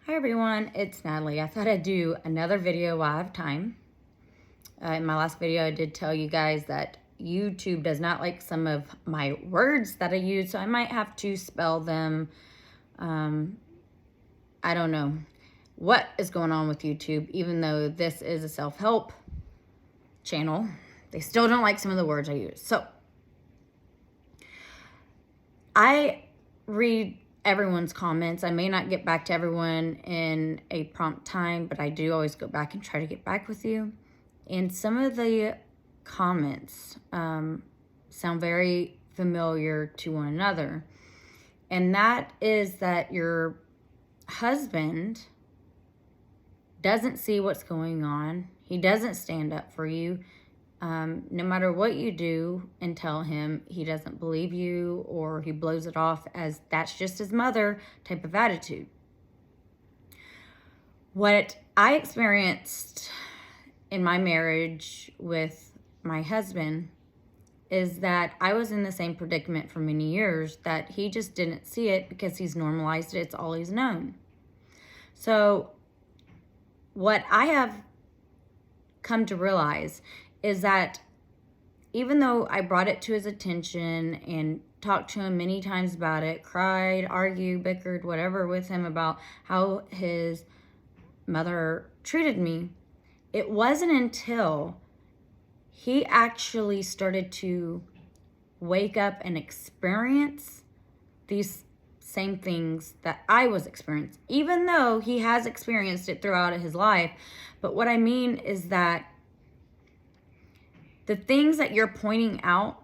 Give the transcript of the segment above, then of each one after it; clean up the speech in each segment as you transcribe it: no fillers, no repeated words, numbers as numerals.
Hi everyone, it's Natalie. I thought I'd do another video while I have time. In my last video, I did tell you guys that YouTube does not like some of my words that I use, so I might have to spell them. I don't know what is going on with YouTube, even though this is a self-help channel. They still don't like some of the words I use. So I read everyone's comments. I may not get back to everyone in a prompt time, but I do always go back and try to get back with you. And some of the comments sound very familiar to one another. And that is that your husband doesn't see what's going on. He doesn't stand up for you. No matter what you do and tell him, he doesn't believe you, or he blows it off as that's just his mother type of attitude. What I experienced in my marriage with my husband is that I was in the same predicament for many years, that he just didn't see it because he's normalized it. It's all he's known. So what I have come to realize is that even though I brought it to his attention and talked to him many times about it, cried, argued, bickered, whatever with him about how his mother treated me, it wasn't until he actually started to wake up and experience these same things that I was experiencing, even though he has experienced it throughout his life. But what I mean is that the things that you're pointing out,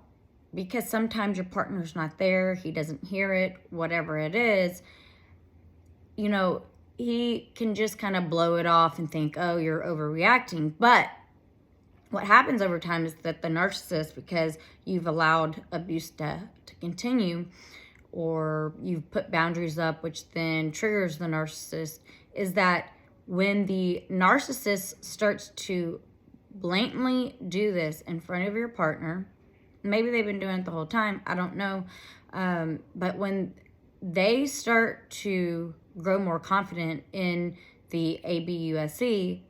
because sometimes your partner's not there, he doesn't hear it, whatever it is, you know, he can just kind of blow it off and think, oh, you're overreacting. But what happens over time is that the narcissist, because you've allowed abuse to continue, or you've put boundaries up, which then triggers the narcissist, is that when the narcissist starts to blatantly do this in front of your partner, maybe they've been doing it the whole time, I don't know, but when they start to grow more confident in the ABUSE,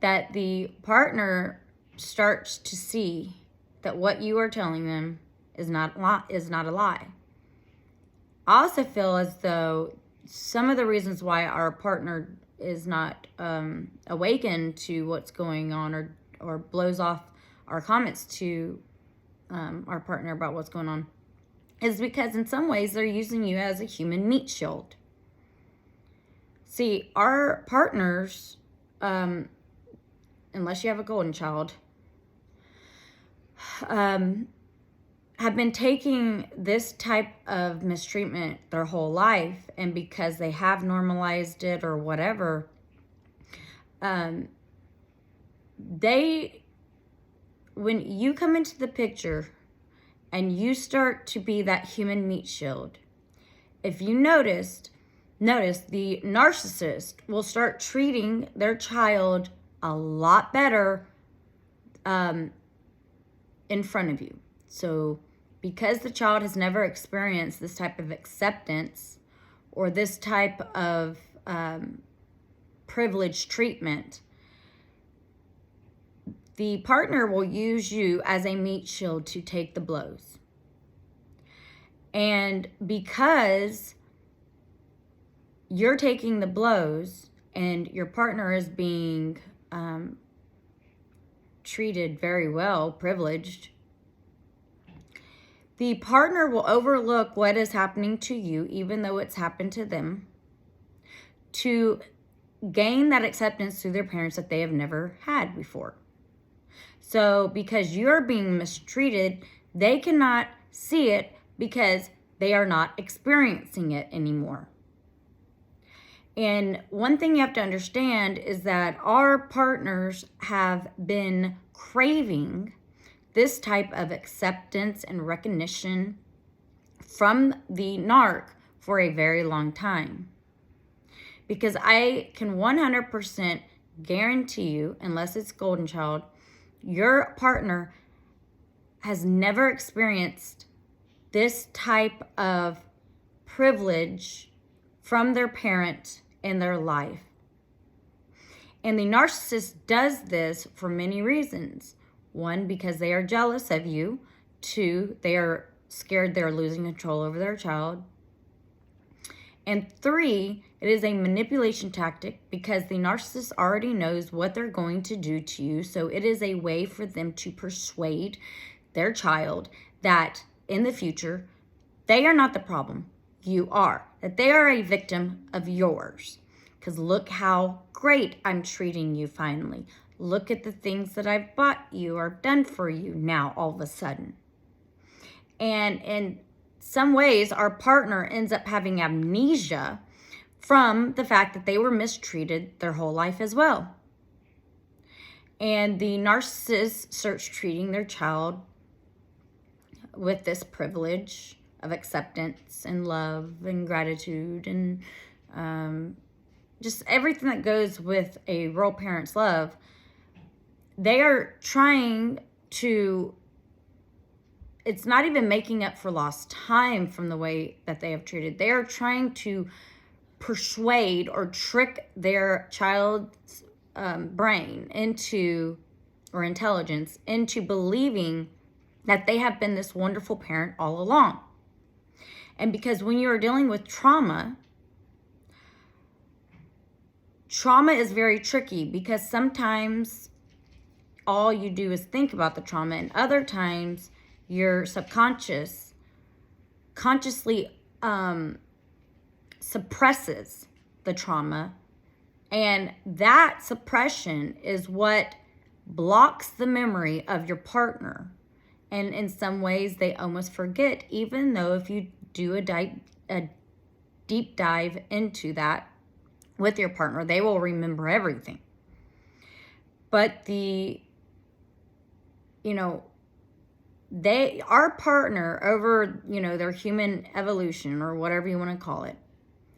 that the partner starts to see that what you are telling them is not a lie. I also feel as though some of the reasons why our partner is not awakened to what's going on, or blows off our comments to our partner about what's going on, is because in some ways they're using you as a human meat shield. See, our partners, unless you have a golden child, have been taking this type of mistreatment their whole life, and because they have normalized it or whatever, when you come into the picture and you start to be that human meat shield, if you notice the narcissist will start treating their child a lot better in front of you. So because the child has never experienced this type of acceptance or this type of privileged treatment, the partner will use you as a meat shield to take the blows. And because you're taking the blows and your partner is being treated very well, privileged, the partner will overlook what is happening to you, even though it's happened to them, to gain that acceptance through their parents that they have never had before. So because you're being mistreated, they cannot see it because they are not experiencing it anymore. And one thing you have to understand is that our partners have been craving this type of acceptance and recognition from the narc for a very long time. Because I can 100% guarantee you, unless it's golden child, your partner has never experienced this type of privilege from their parent in their life. And the narcissist does this for many reasons. One, because they are jealous of you. Two, they are scared they're losing control over their child. And three, it is a manipulation tactic because the narcissist already knows what they're going to do to you. So it is a way for them to persuade their child that in the future, they are not the problem. You are. That they are a victim of yours. Because look how great I'm treating you finally. Look at the things that I've bought you or done for you now all of a sudden. And in some ways, our partner ends up having amnesia from the fact that they were mistreated their whole life as well. And the narcissist starts treating their child with this privilege of acceptance and love and gratitude and just everything that goes with a real parent's love. They are trying to, it's not even making up for lost time from the way that they have treated. They are trying to persuade or trick their child's brain into, or intelligence, into believing that they have been this wonderful parent all along. And because when you are dealing with trauma is very tricky because sometimes all you do is think about the trauma, and other times your subconscious consciously suppresses the trauma, and that suppression is what blocks the memory of your partner. And in some ways they almost forget, even though if you do a deep dive into that with your partner, they will remember everything. But our partner over, their human evolution or whatever you want to call it,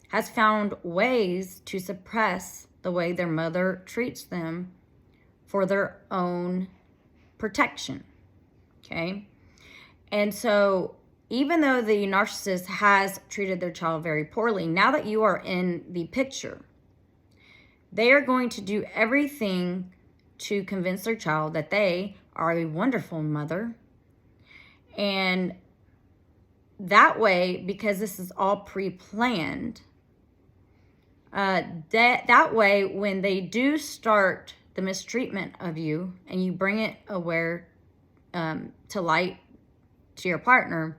has found ways to suppress the way their mother treats them for their own protection. Okay? And so even though the narcissist has treated their child very poorly, now that you are in the picture, they are going to do everything to convince their child that they are a wonderful mother. And that way, because this is all pre-planned, that way, when they do start the mistreatment of you and you bring it aware to light to your partner,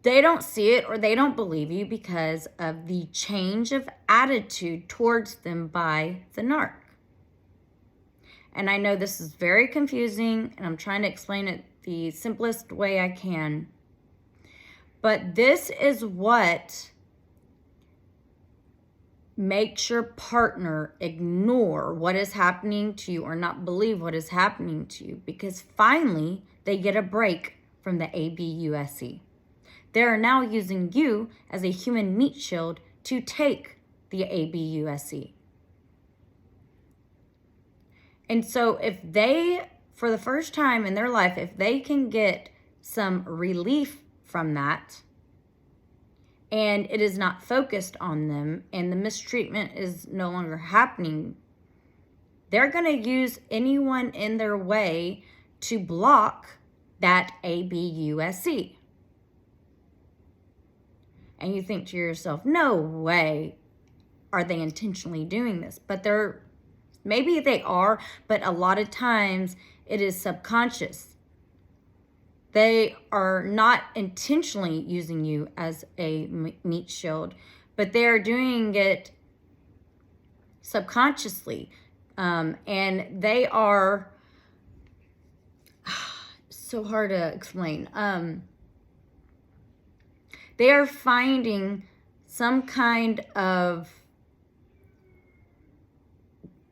they don't see it or they don't believe you because of the change of attitude towards them by the narc. And I know this is very confusing, and I'm trying to explain it the simplest way I can. But this is what makes your partner ignore what is happening to you or not believe what is happening to you, because finally they get a break from the ABUSE. They are now using you as a human meat shield to take the ABUSE. And so if they, for the first time in their life, if they can get some relief from that, and it is not focused on them, and the mistreatment is no longer happening, they're going to use anyone in their way to block that ABUSE. And you think to yourself, no way are they intentionally doing this. But maybe they are, but a lot of times it is subconscious. They are not intentionally using you as a meat shield, but they are doing it subconsciously. And they are so hard to explain. They are finding some kind of,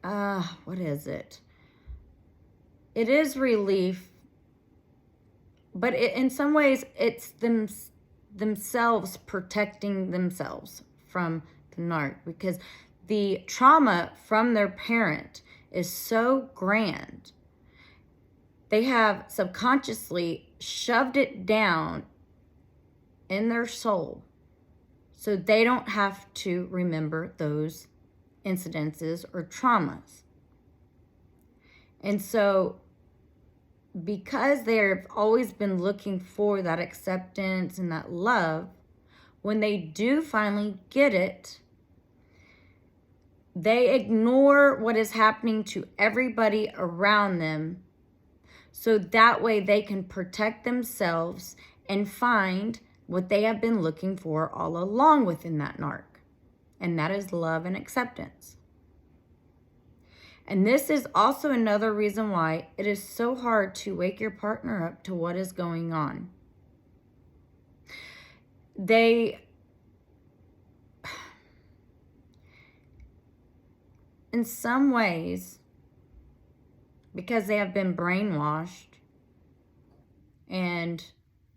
what is it? It is relief, but in some ways it's themselves protecting themselves from the narc, because the trauma from their parent is so grand. They have subconsciously shoved it down in their soul so they don't have to remember those incidences or traumas. And so because they've always been looking for that acceptance and that love, when they do finally get it, they ignore what is happening to everybody around them, so that way they can protect themselves and find what they have been looking for all along within that narc. And that is love and acceptance. And this is also another reason why it is so hard to wake your partner up to what is going on. They, in some ways, because they have been brainwashed, and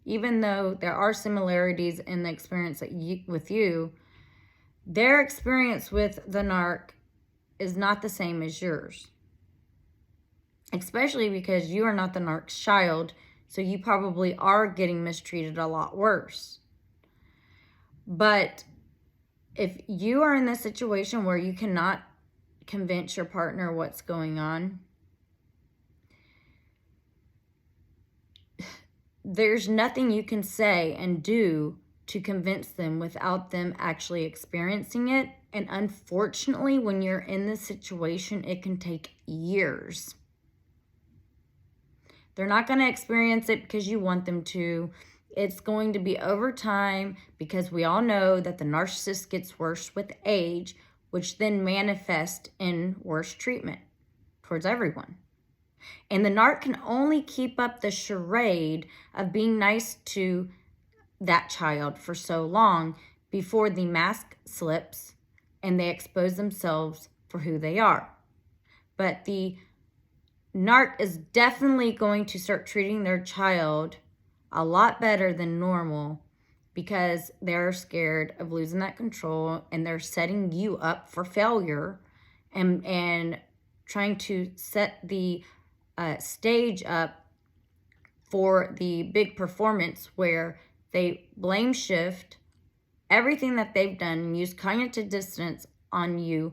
even though there are similarities in the experience with you, their experience with the narc is not the same as yours. Especially because you are not the narc's child, so you probably are getting mistreated a lot worse. But if you are in this situation where you cannot convince your partner what's going on, there's nothing you can say and do to convince them without them actually experiencing it. And unfortunately, when you're in this situation, it can take years. They're not going to experience it because you want them to. It's going to be over time, because we all know that the narcissist gets worse with age, which then manifests in worse treatment towards everyone. And the narc can only keep up the charade of being nice to that child for so long before the mask slips and they expose themselves for who they are. But the narc is definitely going to start treating their child a lot better than normal, because they're scared of losing that control, and they're setting you up for failure and trying to set the stage up for the big performance where they blame shift everything that they've done and use cognitive dissonance on you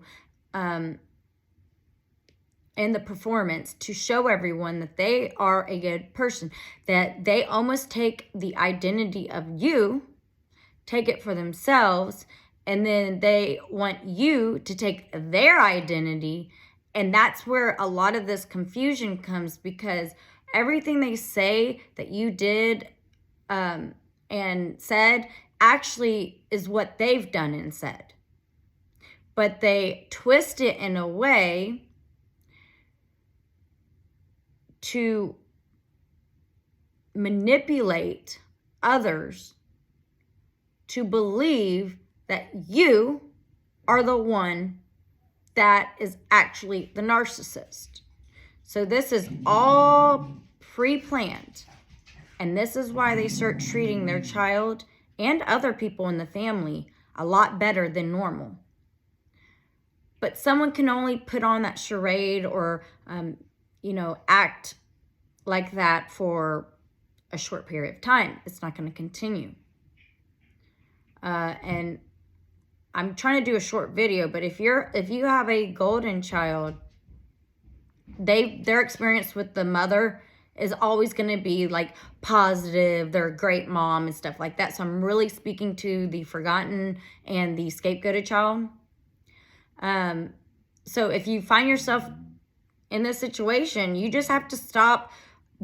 in the performance to show everyone that they are a good person, that they almost take the identity of you, take it for themselves, and then they want you to take their identity. And that's where a lot of this confusion comes, because everything they say that you did and said actually is what they've done and said. But they twist it in a way to manipulate others to believe that you are the one that is actually the narcissist. So this is all pre-planned. And this is why they start treating their child and other people in the family a lot better than normal. But someone can only put on that charade or, act like that for a short period of time. It's not going to continue. And I'm trying to do a short video, but if you have a golden child, their experience with the mother is always going to be like positive. They're a great mom and stuff like that. So I'm really speaking to the forgotten and the scapegoated child. So if you find yourself in this situation, you just have to stop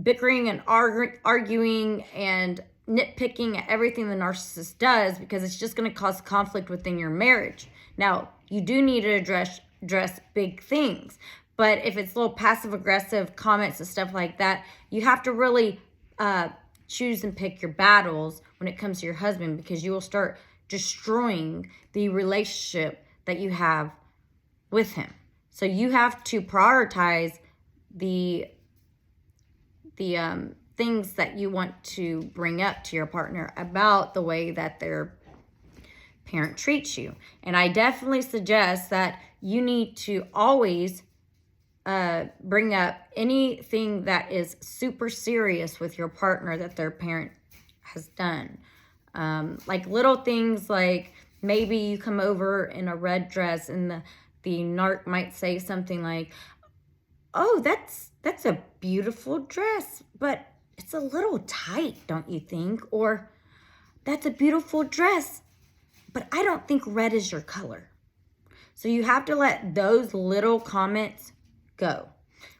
bickering and arguing and nitpicking at everything the narcissist does, because it's just going to cause conflict within your marriage. Now, you do need to address big things, but if it's little passive-aggressive comments and stuff like that, you have to really choose and pick your battles when it comes to your husband, because you will start destroying the relationship that you have with him. So you have to prioritize the things that you want to bring up to your partner about the way that their parent treats you. And I definitely suggest that you need to always bring up anything that is super serious with your partner that their parent has done. Like little things like maybe you come over in a red dress and the narc might say something like, oh, that's a beautiful dress, but it's a little tight, don't you think? Or that's a beautiful dress, but I don't think red is your color. So you have to let those little comments go.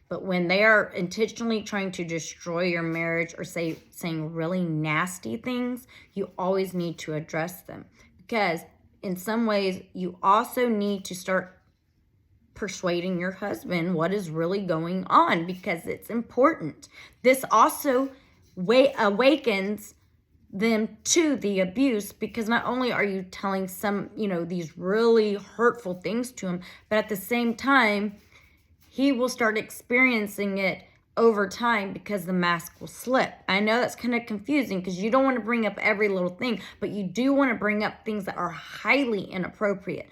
But when they are intentionally trying to destroy your marriage or saying really nasty things, you always need to address them. Because in some ways, you also need to start persuading your husband what is really going on, because it's important. This also awakens them to the abuse, because not only are you telling some, these really hurtful things to him, but at the same time, he will start experiencing it over time because the mask will slip. I know that's kind of confusing because you don't want to bring up every little thing, but you do want to bring up things that are highly inappropriate.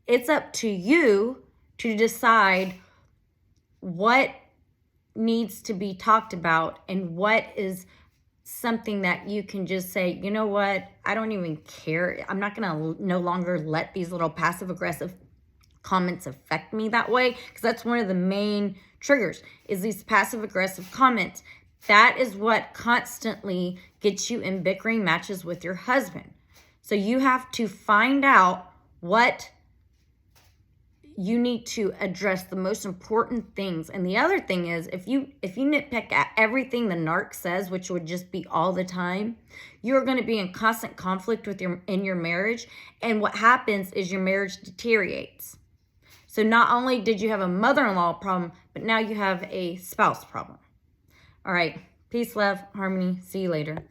It's up to you to decide what needs to be talked about and what is something that you can just say, you know what, I don't even care. I'm not going to no longer let these little passive aggressive comments affect me that way, because that's one of the main triggers, is these passive aggressive comments. That is what constantly gets you in bickering matches with your husband. So you have to find out what you need to address, the most important things. And the other thing is, if you nitpick at everything the narc says, which would just be all the time, you're going to be in constant conflict in your marriage. And what happens is your marriage deteriorates. So not only did you have a mother-in-law problem, but now you have a spouse problem. All right. Peace, love, harmony. See you later.